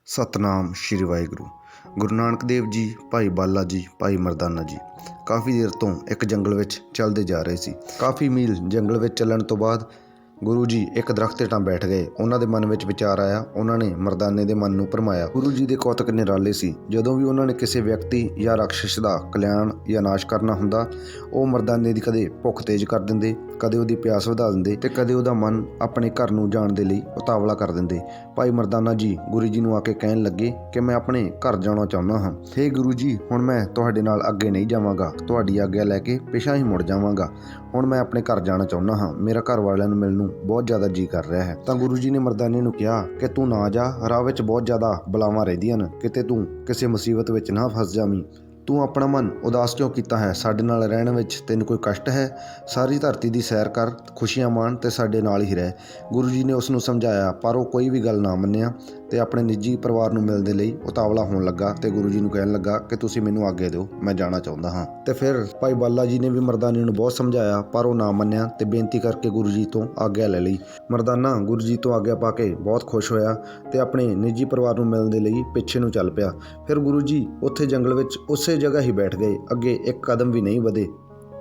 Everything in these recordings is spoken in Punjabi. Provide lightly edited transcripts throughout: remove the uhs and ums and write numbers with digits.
ਸਤਨਾਮ ਸ਼੍ਰੀ ਵਾਹਿਗੁਰੂ। ਗੁਰੂ ਨਾਨਕ ਦੇਵ ਜੀ, ਭਾਈ ਬਾਲਾ ਜੀ, ਭਾਈ ਮਰਦਾਨਾ ਜੀ ਕਾफ़ੀ ਦੇਰ ਤੋਂ ਇੱਕ ਜੰਗਲ ਵਿੱਚ ਚੱਲਦੇ ਜਾ ਰਹੇ ਸੀ। ਕਾफ़ੀ ਮੀਲ ਜੰਗਲ ਵਿੱਚ ਚੱਲਣ ਤੋਂ ਬਾਅਦ ਗੁਰੂ ਜੀ ਇੱਕ ਦਰਖਤ ਹੇਠਾਂ ਬੈਠ ਗਏ। ਉਹਨਾਂ ਦੇ ਮਨ ਵਿੱਚ ਵਿਚਾਰ ਆਇਆ। ਉਹਨਾਂ ਨੇ ਮਰਦਾਨੇ ਦੇ ਮਨ ਨੂੰ ਭਰਮਾਇਆ। ਗੁਰੂ ਜੀ ਦੇ ਕੌਤਕ ਨਿਰਾਲੇ ਸੀ। ਜਦੋਂ ਵੀ ਉਹਨਾਂ ਨੇ ਕਿਸੇ ਵਿਅਕਤੀ ਜਾਂ ਰਾਖਸ਼ ਦਾ ਕਲਿਆਣ ਜਾਂ ਨਾਸ਼ ਕਰਨਾ ਹੁੰਦਾ, ਉਹ ਮਰਦਾਨੇ ਦੀ ਕਦੇ ਭੁੱਖ ਤੇਜ਼ ਕਰ ਦਿੰਦੇ, ਕਦੇ ਉਹਦੀ ਪਿਆਸ ਵਧਾ ਦਿੰਦੇ ਤੇ ਕਦੇ ਉਹਦਾ ਮਨ ਆਪਣੇ ਘਰ ਨੂੰ ਜਾਣ ਦੇ ਲਈ ਉਤਾਵਲਾ ਕਰ ਦਿੰਦੇ। ਭਾਈ ਮਰਦਾਨਾ ਜੀ ਗੁਰੂ ਜੀ ਨੂੰ ਆ ਕੇ ਕਹਿਣ ਲੱਗੇ ਕਿ ਮੈਂ ਆਪਣੇ ਘਰ ਜਾਣਾ ਚਾਹੁੰਦਾ ਹਾਂ। ਹੇ ਗੁਰੂ ਜੀ, ਹੁਣ ਮੈਂ ਤੁਹਾਡੇ ਨਾਲ ਅੱਗੇ ਨਹੀਂ ਜਾਵਾਂਗਾ, ਤੁਹਾਡੀ ਆਗਿਆ ਲੈ ਕੇ ਪਿਛਾਂਹ ਹੀ ਮੁੜ ਜਾਵਾਂਗਾ। ਹੁਣ ਮੈਂ ਆਪਣੇ ਘਰ ਜਾਣਾ ਚਾਹੁੰਦਾ ਹਾਂ। ਮੇਰਾ ਘਰ ਵਾਲਿਆਂ ਨੂੰ ਮਿਲਣ ਨੂੰ ਬਹੁਤ ਜ਼ਿਆਦਾ ਜੀ ਕਰ ਰਿਹਾ ਹੈ। ਤਾਂ ਗੁਰੂ ਜੀ ਨੇ ਮਰਦਾਨੇ ਨੂੰ ਕਿਹਾ ਕਿ ਤੂੰ ਨਾ ਜਾ, ਰਾਹ ਵਿੱਚ ਬਹੁਤ ਜ਼ਿਆਦਾ ਬਲਾਵਾਂ ਰਹਿੰਦੀਆਂ ਨੇ, ਕਿਤੇ ਤੂੰ ਕਿਸੇ ਮੁਸੀਬਤ ਵਿੱਚ ਨਾ ਫਸ ਜਾਵੀਂ। ਤੂੰ ਆਪਣਾ ਮਨ ਉਦਾਸ ਕਿਉਂ ਕੀਤਾ ਹੈ? ਸਾਡੇ ਨਾਲ ਰਹਿਣ ਵਿੱਚ ਤੈਨੂੰ ਕੋਈ ਕਸ਼ਟ ਹੈ? ਸਾਰੀ ਧਰਤੀ ਦੀ ਸੈਰ ਕਰ, ਖੁਸ਼ੀਆਂ ਮਾਣ ਤੇ ਸਾਡੇ ਨਾਲ ਹੀ ਰਹਿ। ਗੁਰੂ ਜੀ ਨੇ ਉਸ ਨੂੰ ਸਮਝਾਇਆ, ਪਰ ਉਹ ਕੋਈ ਵੀ ਗੱਲ ਨਾ ਮੰਨਿਆ ਤੇ ਆਪਣੇ ਨਿੱਜੀ ਪਰਿਵਾਰ ਨੂੰ ਮਿਲਣ ਦੇ ਲਈ ਉਤਾਵਲਾ ਹੋਣ ਲੱਗਾ ਤੇ ਗੁਰੂ ਜੀ ਨੂੰ ਕਹਿਣ ਲੱਗਾ ਕਿ ਤੁਸੀਂ ਮੈਨੂੰ ਆਗਿਆ ਦਿਓ, ਮੈਂ ਜਾਣਾ ਚਾਹੁੰਦਾ ਹਾਂ। ਤੇ ਫਿਰ ਭਾਈ ਬਾਲਾ ਜੀ ਨੇ ਵੀ ਮਰਦਾਨੇ ਨੂੰ ਬਹੁਤ ਸਮਝਾਇਆ, ਪਰ ਉਹ ਨਾ ਮੰਨਿਆ ਤੇ ਬੇਨਤੀ ਕਰਕੇ ਗੁਰੂ ਜੀ ਤੋਂ ਆਗਿਆ ਲੈ ਲਈ। ਮਰਦਾਨਾ ਗੁਰੂ ਜੀ ਤੋਂ ਆਗਿਆ ਪਾ ਕੇ ਬਹੁਤ ਖੁਸ਼ ਹੋਇਆ ਤੇ ਆਪਣੇ ਨਿੱਜੀ ਪਰਿਵਾਰ ਨੂੰ ਮਿਲਣ ਦੇ ਲਈ ਪਿੱਛੇ ਨੂੰ ਚੱਲ ਪਿਆ। ਫਿਰ ਗੁਰੂ ਜੀ ਉੱਥੇ ਜੰਗਲ ਵਿੱਚ ਉਸੇ ਜਗ੍ਹਾ ਹੀ ਬੈਠ ਗਏ, ਅੱਗੇ ਇੱਕ ਕਦਮ ਵੀ ਨਹੀਂ ਵਧੇ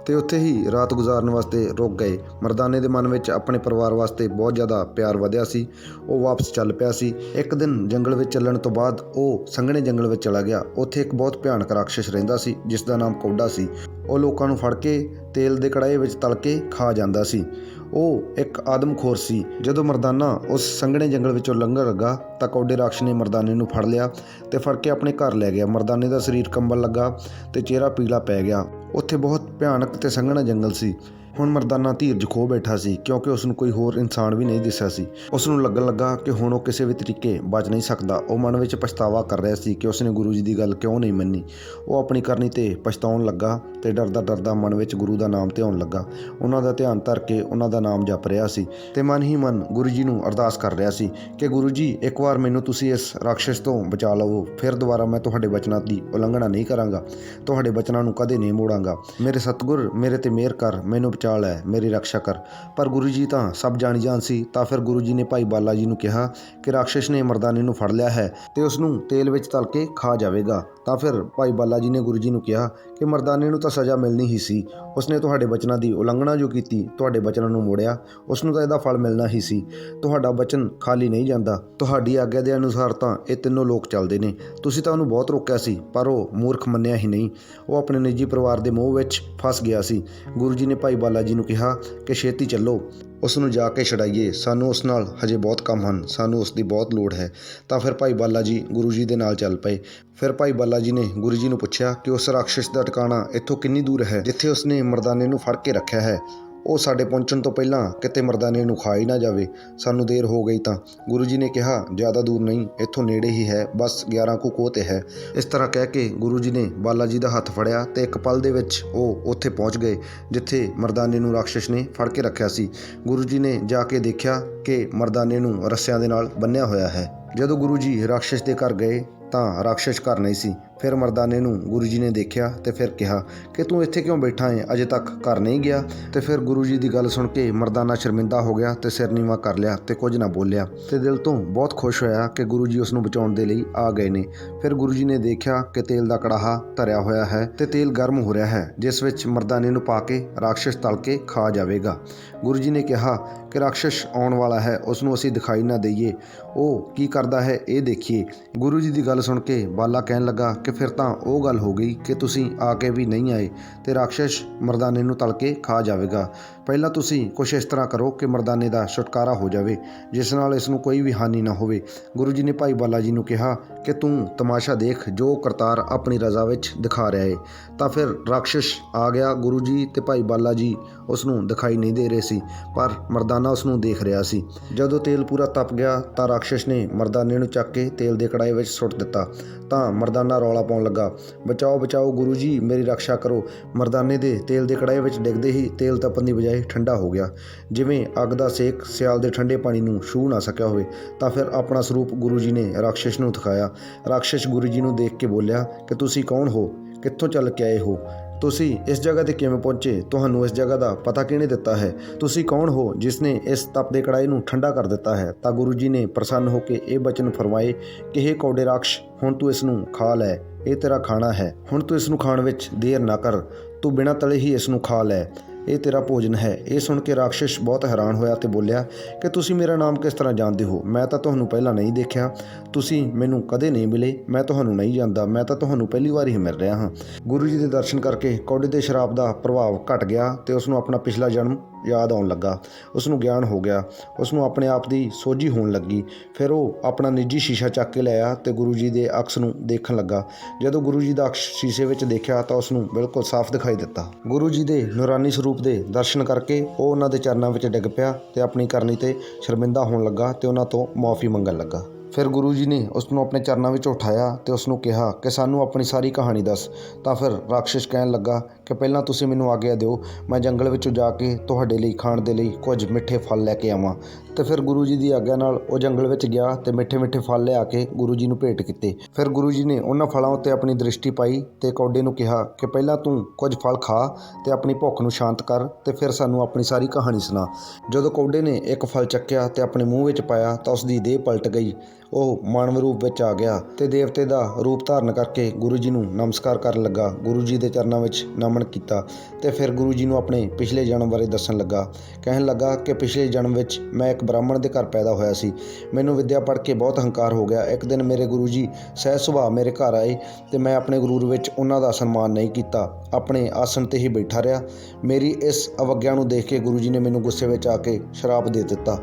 ਤੇ ਉੱਥੇ ਹੀ ਰਾਤ ਗੁਜ਼ਾਰਨ ਵਾਸਤੇ ਰੁਕ ਗਏ। ਮਰਦਾਨੇ ਦੇ ਮਨ ਵਿੱਚ ਆਪਣੇ ਪਰਿਵਾਰ ਵਾਸਤੇ ਬਹੁਤ ਜ਼ਿਆਦਾ ਪਿਆਰ ਵਧਿਆ ਸੀ। ਉਹ ਵਾਪਸ ਚੱਲ ਪਿਆ ਸੀ। ਇੱਕ ਦਿਨ ਜੰਗਲ ਵਿੱਚ ਚੱਲਣ ਤੋਂ ਬਾਅਦ ਉਹ ਸੰਘਣੇ ਜੰਗਲ ਵਿੱਚ ਚਲਾ ਗਿਆ। ਉੱਥੇ ਇੱਕ ਬਹੁਤ ਭਿਆਨਕ ਰਾਖਸ਼ ਰਹਿੰਦਾ ਸੀ ਜਿਸ ਦਾ ਨਾਮ ਕੌਡਾ ਸੀ। ਉਹ ਲੋਕਾਂ ਨੂੰ ਫੜ ਕੇ ਤੇਲ ਦੇ ਕੜਾਹੇ ਵਿੱਚ ਤਲ ਕੇ ਖਾ ਜਾਂਦਾ ਸੀ। ਉਹ ਇੱਕ ਆਦਮਖੋਰ ਸੀ। ਜਦੋਂ ਮਰਦਾਨਾ ਉਸ ਸੰਘਣੇ ਜੰਗਲ ਵਿੱਚੋਂ ਲੰਘਣ ਲੱਗਾ ਤਾਂ ਕੌਡੇ ਰਾਖਸ਼ ਨੇ ਮਰਦਾਨੇ ਨੂੰ ਫੜ ਲਿਆ ਤੇ ਫੜ ਕੇ ਆਪਣੇ ਘਰ ਲੈ ਗਿਆ। ਮਰਦਾਨੇ ਦਾ ਸਰੀਰ ਕੰਬਣ ਲੱਗਾ ਤੇ ਚਿਹਰਾ ਪੀਲਾ ਪੈ ਗਿਆ। ਉੱਥੇ ਬਹੁਤ ਭਿਆਨਕ ਤੇ ਸੰਘਣਾ ਜੰਗਲ ਸੀ। ਹੁਣ ਮਰਦਾਨਾ ਧੀਰਜ ਖੋ ਬੈਠਾ ਸੀ, ਕਿਉਂਕਿ ਉਸ ਨੂੰ ਕੋਈ ਹੋਰ ਇਨਸਾਨ ਵੀ ਨਹੀਂ ਦਿਸਿਆ ਸੀ। ਉਸ ਨੂੰ ਲੱਗਣ ਲੱਗਾ ਕਿ ਹੁਣ ਉਹ ਕਿਸੇ ਵੀ ਤਰੀਕੇ ਬਚ ਨਹੀਂ ਸਕਦਾ। ਉਹ ਮਨ ਵਿੱਚ ਪਛਤਾਵਾ ਕਰ ਰਿਹਾ ਸੀ ਕਿ ਉਸਨੇ ਗੁਰੂ ਜੀ ਦੀ ਗੱਲ ਕਿਉਂ ਨਹੀਂ ਮੰਨੀ। ਉਹ ਆਪਣੀ ਕਰਨੀ ਤੇ ਪਛਤਾਉਣ ਲੱਗਾ ਤੇ ਡਰਦਾ ਡਰਦਾ ਮਨ ਵਿੱਚ ਗੁਰੂ ਦਾ ਨਾਮ ਧਿਆਉਣ ਲੱਗਾ। ਉਹਨਾਂ ਦਾ ਧਿਆਨ ਧਰ ਕੇ ਉਹਨਾਂ ਦਾ ਨਾਮ ਜਪ ਰਿਹਾ ਸੀ ਤੇ ਮਨ ਹੀ ਮਨ ਗੁਰੂ ਜੀ ਨੂੰ ਅਰਦਾਸ ਕਰ ਰਿਹਾ ਸੀ ਕਿ ਗੁਰੂ ਜੀ, ਇੱਕ ਵਾਰ ਮੈਨੂੰ ਤੁਸੀਂ ਇਸ ਰਾਖਸ਼ ਤੋਂ ਬਚਾ ਲਵੋ, ਫਿਰ ਦੁਬਾਰਾ ਮੈਂ ਤੁਹਾਡੇ ਬਚਨਾਂ ਦੀ ਉਲੰਘਣਾ ਨਹੀਂ ਕਰਾਂਗਾ, ਤੁਹਾਡੇ ਬਚਨਾਂ ਨੂੰ ਕਦੇ ਨਹੀਂ ਮੋੜਾਂਗਾ। ਮੇਰੇ ਸਤਿਗੁਰ, ਮੇਰੇ ਤੇ ਮਿਹਰ ਕਰ, ਮੈਨੂੰ ਬਚਾ ਲੈ, ਮੇਰੀ ਰੱਖਿਆ ਕਰ। ਪਰ ਗੁਰੂ ਜੀ ਤਾਂ ਸਭ ਜਾਣ ਸੀ। ਤਾਂ ਫਿਰ ਗੁਰੂ ਜੀ ਨੇ ਭਾਈ ਬਾਲਾ ਜੀ ਨੂੰ ਕਿਹਾ ਕਿ ਰਾਖਸ਼ ਨੇ ਮਰਦਾਨੇ ਨੂੰ ਫੜ ਲਿਆ ਹੈ ਤੇ ਉਸ ਨੂੰ ਤੇਲ ਵਿੱਚ ਤਲ ਕੇ ਖਾ ਜਾਵੇਗਾ। ਤਾਂ ਫਿਰ ਭਾਈ ਬਾਲਾ ਜੀ ਨੇ ਗੁਰੂ ਜੀ ਨੂੰ ਕਿਹਾ ਕਿ ਮਰਦਾਨੇ ਨੂੰ ਤਾਂ ਸਜ਼ਾ ਮਿਲਣੀ ਹੀ ਸੀ। ਉਸਨੇ ਤੁਹਾਡੇ ਬਚਨਾਂ ਦੀ ਉਲੰਘਣਾ ਜੋ ਕੀਤੀ, ਤੁਹਾਡੇ ਬਚਨਾਂ ਨੂੰ ਮੋੜਿਆ, ਉਸ ਨੂੰ ਤਾਂ ਇਹਦਾ ਫਲ ਮਿਲਣਾ ਹੀ ਸੀ। ਤੁਹਾਡਾ ਬਚਨ ਖਾਲੀ ਨਹੀਂ ਜਾਂਦਾ। ਤੁਹਾਡੀ ਆਗਿਆ ਦੇ ਅਨੁਸਾਰ ਤਾਂ ਇਹ ਤਿੰਨੋਂ ਲੋਕ ਚੱਲਦੇ ਨੇ। ਤੁਸੀਂ ਤਾਂ ਉਹਨੂੰ ਬਹੁਤ ਰੋਕਿਆ ਸੀ, ਪਰ ਉਹ ਮੂਰਖ ਮੰਨਿਆ ਹੀ ਨਹੀਂ। ਉਹ ਆਪਣੇ ਨਿੱਜੀ ਪਰਿਵਾਰ ਦੇ ਮੋਹ ਵਿੱਚ ਫਸ ਗਿਆ ਸੀ। ਗੁਰੂ ਜੀ ਨੇ ਭਾਈ ਬਾਲਾ ਜੀ ਨੂੰ ਕਿਹਾ ਕਿ ਛੇਤੀ ਚੱਲੋ, ਉਸ ਨੂੰ ਜਾ ਕੇ ਛੁਡਾਈਏ। ਸਾਨੂੰ ਉਸ ਨਾਲ ਹਜੇ ਬਹੁਤ ਕੰਮ ਹਨ, ਸਾਨੂੰ ਉਸ ਦੀ ਬਹੁਤ ਲੋੜ ਹੈ। ਤਾਂ ਫਿਰ ਭਾਈ ਬਾਲਾ ਜੀ ਗੁਰੂ ਜੀ ਦੇ ਨਾਲ ਚੱਲ ਪਏ। ਫਿਰ ਭਾਈ ਬਾਲਾ ਜੀ ਨੇ ਗੁਰੂ ਜੀ ਨੂੰ ਪੁੱਛਿਆ ਕਿ ਉਸ ਰਾਖਸ਼ ਦਾ ਟਿਕਾਣਾ ਇੱਥੋਂ ਕਿੰਨੀ ਦੂਰ ਹੈ ਜਿੱਥੇ ਉਸਨੇ ਮਰਦਾਨੇ ਨੂੰ ਫੜ ਕੇ ਰੱਖਿਆ ਹੈ। ਉਹ ਸਾਡੇ ਪਹੁੰਚਣ ਤੋਂ ਪਹਿਲਾਂ ਕਿਤੇ ਮਰਦਾਨੇ ਨੂੰ ਖਾ ਹੀ ਨਾ ਜਾਵੇ, ਸਾਨੂੰ ਦੇਰ ਹੋ ਗਈ ਤਾਂ। ਗੁਰੂ ਜੀ ਨੇ ਕਿਹਾ, ਜ਼ਿਆਦਾ ਦੂਰ ਨਹੀਂ, ਇੱਥੋਂ ਨੇੜੇ ਹੀ ਹੈ, ਬਸ 11 ਕੁ ਕੋਹ 'ਤੇ ਹੈ। ਇਸ ਤਰ੍ਹਾਂ ਕਹਿ ਕੇ ਗੁਰੂ ਜੀ ਨੇ ਬਾਲਾ ਜੀ ਦਾ ਹੱਥ ਫੜਿਆ ਤੇ ਇੱਕ ਪਲ ਦੇ ਵਿੱਚ ਉਹ ਉੱਥੇ ਪਹੁੰਚ ਗਏ ਜਿੱਥੇ ਮਰਦਾਨੇ ਨੂੰ ਰਾਖਸ਼ ਨੇ ਫੜ ਕੇ ਰੱਖਿਆ ਸੀ। ਗੁਰੂ ਜੀ ਨੇ ਜਾ ਕੇ ਦੇਖਿਆ ਕਿ ਮਰਦਾਨੇ ਨੂੰ ਰੱਸਿਆਂ ਦੇ ਨਾਲ ਬੰਨ੍ਹਿਆ ਹੋਇਆ ਹੈ। ਜਦੋਂ ਗੁਰੂ ਜੀ ਰਾਖਸ਼ ਦੇ ਘਰ ਗਏ ਤਾਂ ਰਾਖਸ਼ ਘਰ ਨਹੀਂ ਸੀ। ਫਿਰ ਮਰਦਾਨੇ ਨੂੰ ਗੁਰੂ ਜੀ ਨੇ ਦੇਖਿਆ ਤੇ ਫਿਰ ਕਿਹਾ ਕਿ ਤੂੰ ਇੱਥੇ ਕਿਉਂ ਬੈਠਾ ਹੈ, ਅਜੇ ਤੱਕ ਘਰ ਨਹੀਂ ਗਿਆ? ਤੇ ਫਿਰ ਗੁਰੂ ਜੀ ਦੀ ਗੱਲ ਸੁਣ ਕੇ ਮਰਦਾਨਾ ਸ਼ਰਮਿੰਦਾ ਹੋ ਗਿਆ ਤੇ ਸਿਰ ਨੀਵਾਂ ਕਰ ਲਿਆ ਤੇ ਕੁਝ ਨਾ ਬੋਲਿਆ ਤੇ ਦਿਲ ਤੋਂ ਬਹੁਤ ਖੁਸ਼ ਹੋਇਆ ਕਿ ਗੁਰੂ ਜੀ ਉਸ ਨੂੰ ਬਚਾਉਣ ਦੇ ਲਈ ਆ ਗਏ ਨੇ। ਫਿਰ ਗੁਰੂ ਜੀ ਨੇ ਦੇਖਿਆ ਕਿ ਤੇਲ ਦਾ ਕੜਾਹਾ ਧਰਿਆ ਹੋਇਆ ਹੈ ਤੇ ਤੇਲ ਗਰਮ ਹੋ ਰਿਹਾ ਹੈ, ਜਿਸ ਵਿੱਚ ਮਰਦਾਨੇ ਨੂੰ ਪਾ ਕੇ ਰਾਖਸ਼ ਤਲ ਕੇ ਖਾ ਜਾਵੇਗਾ। ਗੁਰੂ ਜੀ ਨੇ ਕਿਹਾ ਕਿ ਰਾਖਸ਼ ਆਉਣ ਵਾਲਾ ਹੈ, ਉਸ ਨੂੰ ਅਸੀਂ ਦਿਖਾਈ ਨਾ ਦਈਏ, ਉਹ ਕੀ ਕਰਦਾ ਹੈ ਇਹ ਦੇਖੀਏ। ਗੁਰੂ ਜੀ ਦੀ ਗੱਲ ਸੁਣ ਕੇ ਬਾਲਾ ਕਹਿਣ ਲੱਗਾ ਕਿ ਫਿਰ ਤਾਂ ਉਹ ਗੱਲ ਹੋ ਗਈ ਕਿ ਤੁਸੀਂ ਆ ਕੇ ਵੀ ਨਹੀਂ ਆਏ ਤੇ ਰਾਖਸ਼ ਮਰਦਾਨੇ ਨੂੰ ਤਲ ਕੇ ਖਾ ਜਾਵੇਗਾ। ਪਹਿਲਾਂ ਤੁਸੀਂ ਕੁਛ ਇਸ ਤਰ੍ਹਾਂ ਕਰੋ ਕਿ ਮਰਦਾਨੇ ਦਾ ਛੁਟਕਾਰਾ ਹੋ ਜਾਵੇ, ਜਿਸ ਨਾਲ ਇਸ ਨੂੰ ਕੋਈ ਵੀ ਹਾਨੀ ਨਾ ਹੋਵੇ। ਗੁਰੂ ਜੀ ਨੇ ਭਾਈ ਬਾਲਾ ਜੀ ਨੂੰ ਕਿਹਾ ਕਿ ਤੂੰ ਤਮਾਸ਼ਾ ਦੇਖ, ਜੋ ਕਰਤਾਰ ਆਪਣੀ ਰਜ਼ਾ ਵਿੱਚ ਦਿਖਾ ਰਿਹਾ ਹੈ। ਤਾਂ ਫਿਰ ਰਾਖਸ਼ ਆ ਗਿਆ। ਗੁਰੂ ਜੀ ਤੇ ਭਾਈ ਬਾਲਾ ਜੀ ਉਸ ਨੂੰ ਦਿਖਾਈ ਨਹੀਂ ਦੇ ਰਹੇ ਸੀ, ਪਰ ਮਰਦਾਨਾ ਉਸ ਨੂੰ ਦੇਖ ਰਿਹਾ ਸੀ। ਜਦੋਂ ਤੇਲ ਪੂਰਾ ਤਪ ਗਿਆ ਤਾਂ ਰਾਖਸ਼ ਨੇ ਮਰਦਾਨੇ ਨੂੰ ਚੱਕ ਕੇ ਤੇਲ ਦੇ ਕੜਾਹੇ ਵਿੱਚ ਸੁੱਟ ਦਿੱਤਾ। ਤਾਂ ਮਰਦਾਨਾ ਰੌਲਾ ਪਾਉਣ ਲੱਗਾ, ਬਚਾਓ ਬਚਾਓ ਗੁਰੂ ਜੀ, ਮੇਰੀ ਰੱਖਿਆ ਕਰੋ। ਮਰਦਾਨੇ ਦੇ ਤੇਲ ਦੇ ਕੜਾਹੇ ਵਿੱਚ ਡਿੱਗਦੇ ਹੀ ਤੇਲ ਤਪਣ ਦੀ ਬਜਾਏ ਠੰਡਾ ਹੋ ਗਿਆ, ਜਿਵੇਂ ਅੱਗ ਦਾ ਸੇਕ ਸਿਆਲ ਦੇ ਠੰਡੇ ਪਾਣੀ ਨੂੰ ਛੂਹ ਨਾ ਸਕਿਆ ਹੋਵੇ। ਤਾਂ ਫਿਰ ਆਪਣਾ ਸਰੂਪ ਗੁਰੂ ਜੀ ਨੇ ਰਾਖਸ਼ ਨੂੰ ਦਿਖਾਇਆ। ਰਾਖਸ਼ ਗੁਰੂ ਜੀ ਨੂੰ ਦੇਖ ਕੇ ਬੋਲਿਆ ਕਿ ਤੁਸੀਂ ਕੌਣ ਹੋ, ਕਿੱਥੋਂ ਚੱਲ ਕੇ ਆਏ ਹੋ? ਤੁਸੀਂ ਇਸ ਜਗ੍ਹਾ ਤੇ ਕਿਵੇਂ ਪਹੁੰਚੇ? ਤੁਹਾਨੂੰ ਇਸ ਜਗ੍ਹਾ ਦਾ ਪਤਾ ਕਿਹਨੇ ਦਿੱਤਾ ਹੈ? ਤੁਸੀਂ ਕੌਣ ਹੋ ਜਿਸ ਨੇ ਇਸ ਤਪਦੇ ਕੜਾਹੇ ਨੂੰ ਠੰਡਾ ਕਰ ਦਿੱਤਾ ਹੈ? ਤਾਂ ਗੁਰੂ ਜੀ ਨੇ ਪ੍ਰਸੰਨ ਹੋ ਕੇ ਇਹ ਬਚਨ ਫਰਮਾਏ ਕਿ ਹੇ ਕੌਡੇ ਰਾਖਸ਼, ਹੁਣ ਤੂੰ ਇਸ ਨੂੰ ਖਾ ਲੈ, ਇਹ ਤੇਰਾ ਖਾਣਾ ਹੈ। ਹੁਣ ਤੂੰ ਇਸ ਨੂੰ ਖਾਣ ਵਿੱਚ ਦੇਰ ਨਾ ਕਰ, ਤੂੰ ਬਿਨਾਂ ਤਲੇ ਹੀ ਇਸ ਨੂੰ ਖਾ ਲੈ, ਇਹ ਤੇਰਾ ਭੋਜਨ ਹੈ। ਇਹ ਸੁਣ ਕੇ ਰਾਖਸ਼ ਬਹੁਤ ਹੈਰਾਨ ਹੋਇਆ ਤੇ ਬੋਲਿਆ ਕਿ ਤੁਸੀਂ ਮੇਰਾ ਨਾਮ ਕਿਸ ਤਰ੍ਹਾਂ ਜਾਣਦੇ ਹੋ? ਮੈਂ ਤਾਂ ਤੁਹਾਨੂੰ ਪਹਿਲਾਂ ਨਹੀਂ ਦੇਖਿਆ, ਤੁਸੀਂ ਮੈਨੂੰ ਕਦੇ ਨਹੀਂ ਮਿਲੇ, ਮੈਂ ਤੁਹਾਨੂੰ ਨਹੀਂ ਜਾਣਦਾ, ਮੈਂ ਤਾਂ ਤੁਹਾਨੂੰ ਪਹਿਲੀ ਵਾਰ ਹੀ ਮਿਲ ਰਿਹਾ ਹਾਂ। ਗੁਰੂ ਜੀ ਦੇ ਦਰਸ਼ਨ ਕਰਕੇ ਕੌਡੇ ਦੇ ਸ਼ਰਾਬ ਦਾ ਪ੍ਰਭਾਵ ਘਟ ਗਿਆ ਤੇ ਉਸ ਨੂੰ ਆਪਣਾ ਪਿਛਲਾ ਜਨਮ ਯਾਦ ਆਉਣ ਲੱਗਾ। ਉਸ ਨੂੰ ਗਿਆਨ ਹੋ ਗਿਆ, ਉਸ ਨੂੰ ਆਪਣੇ ਆਪ ਦੀ ਸੋਝੀ ਹੋਣ ਲੱਗੀ। ਫਿਰ ਉਹ ਆਪਣਾ ਨਿੱਜੀ ਸ਼ੀਸ਼ਾ ਚੱਕ ਕੇ ਲਿਆਇਆ ਤੇ ਗੁਰੂ ਜੀ ਦੇ ਅਕਸ ਨੂੰ ਦੇਖਣ ਲੱਗਾ। ਜਦੋਂ ਗੁਰੂ ਜੀ ਦਾ ਅਕਸ ਸ਼ੀਸ਼ੇ ਵਿੱਚ ਦੇਖਿਆ ਤਾਂ ਉਸ ਨੂੰ ਬਿਲਕੁਲ ਸਾਫ਼ ਦਿਖਾਈ ਦਿੱਤਾ। ਗੁਰੂ ਜੀ ਦੇ ਨੂਰਾਨੀ ਸਰੂਪ ਦੇ ਦਰਸ਼ਨ ਕਰਕੇ ਉਹ ਉਹਨਾਂ ਦੇ ਚਰਨਾਂ ਵਿੱਚ ਡਿੱਗ ਪਿਆ ਤੇ ਆਪਣੀ ਕਰਨੀ ਤੇ ਸ਼ਰਮਿੰਦਾ ਹੋਣ ਲੱਗਾ ਤੇ ਉਹਨਾਂ ਤੋਂ ਮੁਆਫ਼ੀ ਮੰਗਣ ਲੱਗਾ। ਫਿਰ ਗੁਰੂ ਜੀ ਨੇ ਉਸ ਨੂੰ ਆਪਣੇ ਚਰਨਾਂ ਵਿੱਚ ਉਠਾਇਆ ਤੇ ਉਸ ਨੂੰ ਕਿਹਾ ਕਿ ਸਾਨੂੰ ਆਪਣੀ ਸਾਰੀ ਕਹਾਣੀ ਦੱਸ। ਤਾਂ ਫਿਰ ਰਾਖਸ਼ ਕਹਿਣ ਲੱਗਾ ਕਿ ਪਹਿਲਾਂ ਤੁਸੀਂ ਮੈਨੂੰ ਆਗਿਆ ਦਿਓ, ਮੈਂ ਜੰਗਲ ਵਿੱਚੋਂ ਜਾ ਕੇ ਤੁਹਾਡੇ ਲਈ ਖਾਣ ਦੇ ਲਈ ਕੁਝ ਮਿੱਠੇ ਫਲ ਲੈ ਕੇ ਆਵਾਂ। ਤੇ ਫਿਰ ਗੁਰੂ ਜੀ ਦੀ ਆਗਿਆ ਨਾਲ ਉਹ ਜੰਗਲ ਵਿੱਚ ਗਿਆ ਤੇ ਮਿੱਠੇ ਮਿੱਠੇ ਫਲ ਲਿਆ ਕੇ ਗੁਰੂ ਜੀ ਨੂੰ ਭੇਟ ਕੀਤੇ। ਫਿਰ ਗੁਰੂ ਜੀ ਨੇ ਉਹਨਾਂ ਫਲਾਂ ਉੱਤੇ ਆਪਣੀ ਦ੍ਰਿਸ਼ਟੀ ਪਾਈ ਤੇ ਕੌਡੇ ਨੂੰ ਕਿਹਾ ਕਿ ਪਹਿਲਾਂ ਤੂੰ ਕੁਝ ਫਲ ਖਾ ਤੇ ਆਪਣੀ ਭੁੱਖ ਨੂੰ ਸ਼ਾਂਤ ਕਰ ਤੇ ਫਿਰ ਸਾਨੂੰ ਆਪਣੀ ਸਾਰੀ ਕਹਾਣੀ ਸੁਣਾ। ਜਦੋਂ ਕੌਡੇ ਨੇ ਇੱਕ ਫਲ ਚੱਕਿਆ ਤੇ ਆਪਣੇ ਮੂੰਹ ਵਿੱਚ ਪਾਇਆ ਤਾਂ ਉਸ ਦੀ ਦੇਹ ਪਲਟ ਗਈ। ਉਹ ਮਾਨਵ ਰੂਪ ਵਿੱਚ ਆ ਗਿਆ ਤੇ ਦੇਵਤੇ ਦਾ ਰੂਪ ਧਾਰਨ ਕਰਕੇ ਗੁਰੂ ਜੀ ਨੂੰ ਨਮਸਕਾਰ ਕਰਨ ਲੱਗਾ। ਗੁਰੂ ਜੀ ਦੇ ਚਰਨਾਂ ਵਿੱਚ ਨਮਨ ਕੀਤਾ ਤੇ ਫਿਰ ਗੁਰੂ ਜੀ ਨੂੰ ਆਪਣੇ ਪਿਛਲੇ ਜਨਮ ਬਾਰੇ ਦੱਸਣ ਲੱਗਾ। ਕਹਿਣ ਲੱਗਾ ਕਿ ਪਿਛਲੇ ਜਨਮ ਵਿੱਚ ਮੈਂ ਇੱਕ ਬ੍ਰਾਹਮਣ ਦੇ ਘਰ ਪੈਦਾ ਹੋਇਆ ਸੀ। ਮੈਨੂੰ ਵਿੱਦਿਆ ਪੜ੍ਹ ਕੇ ਬਹੁਤ ਹੰਕਾਰ ਹੋ ਗਿਆ। ਇੱਕ ਦਿਨ ਮੇਰੇ ਗੁਰੂ ਜੀ ਸਹਿਜ ਸੁਭਾਅ ਮੇਰੇ ਘਰ ਆਏ ਤੇ ਮੈਂ ਆਪਣੇ ਗਰੂਰ ਵਿੱਚ ਉਹਨਾਂ ਦਾ ਸਨਮਾਨ ਨਹੀਂ ਕੀਤਾ, ਆਪਣੇ ਆਸਣ 'ਤੇ ਹੀ ਬੈਠਾ ਰਿਹਾ। ਮੇਰੀ ਇਸ ਅਵੱਗਿਆ ਨੂੰ ਦੇਖ ਕੇ ਗੁਰੂ ਜੀ ਨੇ ਮੈਨੂੰ ਗੁੱਸੇ ਵਿੱਚ ਆ ਕੇ ਸ਼ਰਾਪ ਦੇ ਦਿੱਤਾ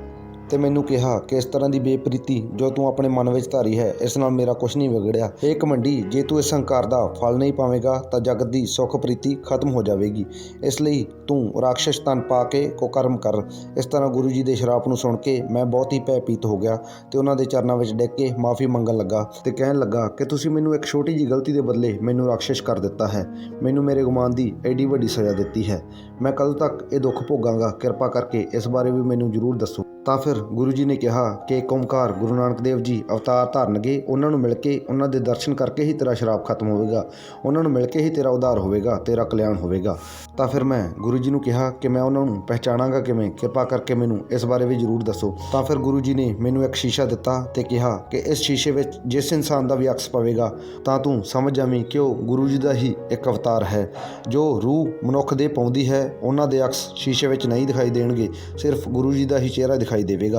ਤੇ ਮੈਨੂੰ ਕਿਹਾ ਕਿ ਇਸ ਤਰ੍ਹਾਂ ਦੀ ਬੇਪ੍ਰੀਤੀ ਜੋ ਤੂੰ ਆਪਣੇ ਮਨ ਵਿੱਚ ਧਾਰੀ ਹੈ, ਇਸ ਨਾਲ ਮੇਰਾ ਕੁਛ ਨਹੀਂ ਵਿਗੜਿਆ। ਹੇ ਘਮੰਡੀ, ਜੇ ਤੂੰ ਇਸ ਹੰਕਾਰ ਦਾ ਫਲ ਨਹੀਂ ਪਾਵੇਂਗਾ ਤਾਂ ਜਗਤ ਦੀ ਸੁੱਖ ਪ੍ਰੀਤੀ ਖਤਮ ਹੋ ਜਾਵੇਗੀ। ਇਸ ਲਈ ਤੂੰ ਰਾਖਸ਼ ਤਨ ਪਾ ਕੇ ਕੁਕਰਮ ਕਰ। ਇਸ ਤਰ੍ਹਾਂ ਗੁਰੂ ਜੀ ਦੇ ਸ਼ਰਾਪ ਨੂੰ ਸੁਣ ਕੇ ਮੈਂ ਬਹੁਤ ਹੀ ਭੈਭੀਤ ਹੋ ਗਿਆ ਤੇ ਉਹਨਾਂ ਦੇ ਚਰਨਾਂ ਵਿੱਚ ਡਿੱਗ ਕੇ ਮਾਫ਼ੀ ਮੰਗਣ ਲੱਗਾ ਤੇ ਕਹਿਣ ਲੱਗਾ ਕਿ ਤੁਸੀਂ ਮੈਨੂੰ ਇੱਕ ਛੋਟੀ ਜਿਹੀ ਗਲਤੀ ਦੇ ਬਦਲੇ ਮੈਨੂੰ ਰਾਖਸ਼ ਕਰ ਦਿੱਤਾ ਹੈ। ਮੈਨੂੰ ਮੇਰੇ ਗੁਮਾਨ ਦੀ ਐਡੀ ਵੱਡੀ ਸਜ਼ਾ ਦਿੱਤੀ ਹੈ। ਮੈਂ ਕਦੋਂ ਤੱਕ ਇਹ ਦੁੱਖ ਭੋਗਾਂਗਾ? ਕਿਰਪਾ ਕਰਕੇ ਇਸ ਬਾਰੇ ਵੀ ਮੈਨੂੰ ਜ਼ਰੂਰ ਦੱਸੋ। ਤਾਂ ਫਿਰ ਗੁਰੂ ਜੀ ਨੇ ਕਿਹਾ ਕਿ ਇੱਕ ਓਮਕਾਰ ਗੁਰੂ ਨਾਨਕ ਦੇਵ ਜੀ ਅਵਤਾਰ ਧਾਰਨਗੇ, ਉਹਨਾਂ ਨੂੰ ਮਿਲ ਕੇ ਉਹਨਾਂ ਦੇ ਦਰਸ਼ਨ ਕਰਕੇ ਹੀ ਤੇਰਾ ਸ਼ਰਾਪ ਖਤਮ ਹੋਵੇਗਾ, ਉਹਨਾਂ ਨੂੰ ਮਿਲ ਕੇ ਹੀ ਤੇਰਾ ਉਧਾਰ ਹੋਵੇਗਾ, ਤੇਰਾ ਕਲਿਆਣ ਹੋਵੇਗਾ। ਤਾਂ ਫਿਰ ਮੈਂ ਗੁਰੂ ਜੀ ਨੂੰ ਕਿਹਾ ਕਿ ਮੈਂ ਉਹਨਾਂ ਨੂੰ ਪਹਿਚਾਣਾਂਗਾ ਕਿਵੇਂ? ਕਿਰਪਾ ਕਰਕੇ ਮੈਨੂੰ ਇਸ ਬਾਰੇ ਵੀ ਜ਼ਰੂਰ ਦੱਸੋ। ਤਾਂ ਫਿਰ ਗੁਰੂ ਜੀ ਨੇ ਮੈਨੂੰ ਇੱਕ ਸ਼ੀਸ਼ਾ ਦਿੱਤਾ ਤੇ ਕਿਹਾ ਕਿ ਇਸ ਸ਼ੀਸ਼ੇ ਵਿੱਚ ਜਿਸ ਇਨਸਾਨ ਦਾ ਵੀ ਅਕਸ ਪਵੇਗਾ ਤਾਂ ਤੂੰ ਸਮਝ ਜਾਵੀਂ ਕਿ ਉਹ ਗੁਰੂ ਜੀ ਦਾ ਹੀ ਇੱਕ ਅਵਤਾਰ ਹੈ। ਜੋ ਰੂਹ ਮਨੁੱਖ ਦੇ ਪਾਉਂਦੀ ਹੈ ਉਹਨਾਂ ਦੇ ਅਕਸ ਸ਼ੀਸ਼ੇ ਵਿੱਚ ਨਹੀਂ ਦਿਖਾਈ ਦੇਣਗੇ, ਸਿਰਫ ਗੁਰੂ ਜੀ ਦਾ ਹੀ ਚਿਹਰਾ ਦਿਖਾਈ ਦੇਵੇਗਾ।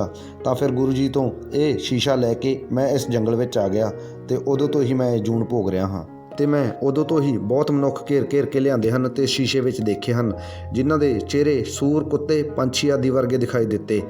ਤਾਂ ਫਿਰ ਗੁਰੂ ਜੀ ਤੋਂ ਇਹ ਸ਼ੀਸ਼ਾ ਲੈ ਕੇ ਮੈਂ ਇਸ ਜੰਗਲ ਵਿੱਚ ਆ ਗਿਆ ਤੇ ਉਦੋਂ ਤੋਂ ਹੀ ਮੈਂ ਇਹ ਜੂਨ ਭੋਗ ਰਿਹਾ ਹਾਂ। ਤੇ ਮੈਂ ਉਦੋਂ ਤੋਂ ਹੀ ਬਹੁਤ ਮਨੁੱਖ ਘੇਰ ਘੇਰ ਕੇ ਲਿਆਂਦੇ ਹਨ ਤੇ ਸ਼ੀਸ਼ੇ ਵਿੱਚ ਦੇਖੇ ਹਨ, ਜਿਨ੍ਹਾਂ ਦੇ ਚਿਹਰੇ ਸੂਰ, ਕੁੱਤੇ, ਪੰਛੀ ਆਦਿ ਵਰਗੇ ਦਿਖਾਈ ਦਿੱਤੇ।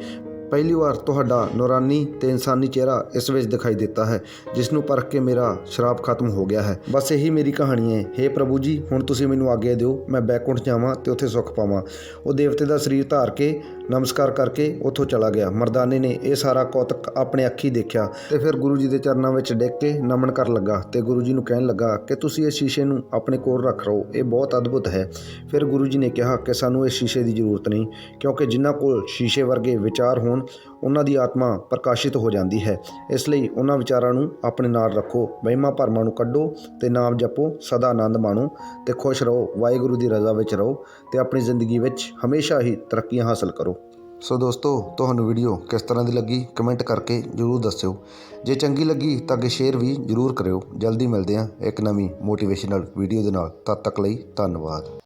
ਪਹਿਲੀ ਵਾਰ ਤੁਹਾਡਾ ਨੂਰਾਨੀ ਤੇ ਇਨਸਾਨੀ ਚਿਹਰਾ ਇਸ ਵਿੱਚ ਦਿਖਾਈ ਦਿੱਤਾ ਹੈ, ਜਿਸ ਨੂੰ ਪਰਖ ਕੇ ਮੇਰਾ ਸ਼ਰਾਪ ਖਤਮ ਹੋ ਗਿਆ ਹੈ। ਬਸ ਇਹੀ ਮੇਰੀ ਕਹਾਣੀ ਹੈ। ਹੇ ਪ੍ਰਭੂ ਜੀ, ਹੁਣ ਤੁਸੀਂ ਮੈਨੂੰ ਆਗਿਆ ਦਿਓ, ਮੈਂ ਬੈਕੁੰਠ ਜਾਵਾਂ ਤੇ ਉੱਥੇ ਸੁੱਖ ਪਾਵਾਂ। ਉਹ ਦੇਵਤੇ ਦਾ ਸਰੀਰ ਧਾਰ ਕੇ ਨਮਸਕਾਰ ਕਰਕੇ ਉੱਥੋਂ ਚਲਾ ਗਿਆ। ਮਰਦਾਨੇ ਨੇ ਇਹ ਸਾਰਾ ਕੌਤਕ ਆਪਣੇ ਅੱਖੀਂ ਦੇਖਿਆ ਤੇ ਫਿਰ ਗੁਰੂ ਜੀ ਦੇ ਚਰਨਾਂ ਵਿੱਚ ਡਿੱਗ ਕੇ ਨਮਨ ਕਰਨ ਲੱਗਾ ਤੇ ਗੁਰੂ ਜੀ ਨੂੰ ਕਹਿਣ ਲੱਗਾ ਕਿ ਤੁਸੀਂ ਇਸ ਸ਼ੀਸ਼ੇ ਨੂੰ ਆਪਣੇ ਕੋਲ ਰੱਖ ਲਓ, ਇਹ ਬਹੁਤ ਅਦਭੁਤ ਹੈ। ਫਿਰ ਗੁਰੂ ਜੀ ਨੇ ਕਿਹਾ ਕਿ ਸਾਨੂੰ ਇਸ ਸ਼ੀਸ਼ੇ ਦੀ ਜ਼ਰੂਰਤ ਨਹੀਂ, ਕਿਉਂਕਿ ਜਿਨ੍ਹਾਂ ਕੋਲ ਸ਼ੀਸ਼ੇ ਵਰਗੇ ਵਿਚਾਰ ਹੋਣ ਉਹਨਾਂ ਦੀ ਆਤਮਾ ਪ੍ਰਕਾਸ਼ਿਤ ਹੋ ਜਾਂਦੀ ਹੈ। ਇਸ ਲਈ ਉਹਨਾਂ ਵਿਚਾਰਾਂ ਨੂੰ ਆਪਣੇ ਨਾਲ ਰੱਖੋ, ਵਹਿਮਾਂ ਭਰਮਾਂ ਨੂੰ ਕੱਢੋ ਤੇ ਨਾਮ ਜਪੋ, ਸਦਾ ਆਨੰਦ ਮਾਣੋ ਤੇ ਖੁਸ਼ ਰਹੋ, ਵਾਹਿਗੁਰੂ ਦੀ ਰਜ਼ਾ ਵਿੱਚ ਰਹੋ ਤੇ ਆਪਣੀ ਜ਼ਿੰਦਗੀ ਵਿੱਚ ਹਮੇਸ਼ਾ ਹੀ ਤਰੱਕੀਆਂ ਹਾਸਲ ਕਰੋ। ਸੋ ਦੋਸਤੋ, ਤੁਹਾਨੂੰ ਵੀਡੀਓ ਕਿਸ ਤਰ੍ਹਾਂ ਦੀ ਲੱਗੀ ਕਮੈਂਟ ਕਰਕੇ ਜ਼ਰੂਰ ਦੱਸਿਓ। ਜੇ ਚੰਗੀ ਲੱਗੀ ਤਾਂ ਅੱਗੇ ਸ਼ੇਅਰ ਵੀ ਜ਼ਰੂਰ ਕਰਿਓ। ਜਲਦੀ ਮਿਲਦੇ ਹਾਂ ਇੱਕ ਨਵੀਂ ਮੋਟੀਵੇਸ਼ਨਲ ਵੀਡੀਓ ਦੇ ਨਾਲ। ਤਦ ਤੱਕ ਲਈ ਧੰਨਵਾਦ।